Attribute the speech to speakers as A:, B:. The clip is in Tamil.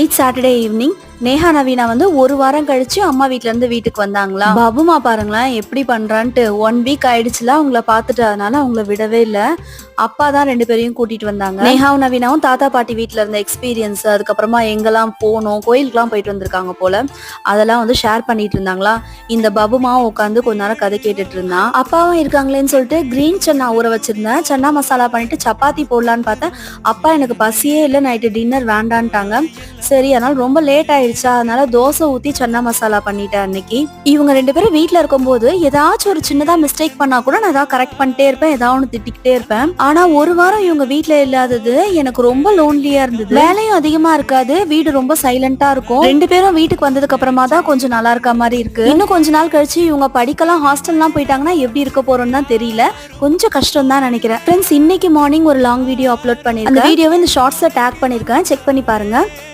A: It's Saturday evening. Neha Naveena வந்து ஒரு வாரம் கழிச்சு அம்மா வீட்ல இருந்து வீட்டுக்கு வந்தாங்களா. பாபுமா பாருங்களேன் எப்படி பண்றான்ட்டு. 1 வீக் ஆயிடுச்சுல அவங்கள பாத்துட்டு, அதனால அவங்கள விடவே இல்ல. அப்பா தான் 2 பேரையும் கூட்டிட்டு வந்தாங்க. நேஹாவும் நவீனாவும் தாத்தா பாட்டி வீட்ல இருந்த எக்ஸ்பீரியன்ஸ், அதுக்கப்புறமா எங்கெல்லாம் போனோம், கோயிலுக்குலாம் போயிட்டு வந்திருக்காங்க போல, அதெல்லாம் வந்து ஷேர் பண்ணிட்டு இருந்தாங்களா. இந்த பபுமாவும் உட்காந்து கொஞ்ச நேரம் கதை கேட்டுட்டு இருந்தான். அப்பாவும் இருக்காங்களேன்னு சொல்லிட்டு கிரீன் சன்னா ஊற வச்சிருந்தேன். சன்னா மசாலா பண்ணிட்டு சப்பாத்தி போடலான்னு பார்த்தேன். அப்பா எனக்கு பசியே இல்லை, நைட்டு டின்னர் வேண்டான்ட்டாங்க. சரி, அதனால ரொம்ப லேட் ஆயிடுச்சா, அதனால தோசை ஊத்தி சன்னா மசாலா பண்ணிட்டேன் அன்னைக்கு. இவங்க 2 பேரும் வீட்ல இருக்கும்போது ஏதாச்சும் ஒரு சின்னதா மிஸ்டேக் பண்ணா கூட நான் ஏதாவது கரெக்ட் பண்ணிட்டே இருப்பேன், ஏதாவது ஒன்று திட்டிக்கிட்டே இருப்பேன். ஆனா ஒரு வாரம் இவங்க வீட்ல இல்லாதது எனக்கு ரொம்ப லோன்லியா இருந்தது. வேலையும் அதிகமா இருக்காது, வீடு ரொம்ப சைலண்டா இருக்கும். 2 பேரும் வீட்டுக்கு வந்ததுக்கு அப்புறமா தான் கொஞ்சம் நல்லா இருக்க மாதிரி இருக்கு. இன்னும் கொஞ்ச நாள் கழிச்சு இவங்க படிக்கலாம் ஹாஸ்டல்லாம் போயிட்டாங்கன்னா எப்படி இருக்க போறோம்னு தான் தெரியல. கொஞ்சம் கஷ்டம் தான் நினைக்கிறேன். ஃப்ரெண்ட்ஸ், இன்னைக்கு மார்னிங் ஒரு லாங் வீடியோ அப்லோட் பண்ணிருக்கேன். அந்த வீடியோவை இந்த ஷார்ட்ஸ்ல டேக் பண்ணிருக்கேன், செக் பண்ணி பாருங்க.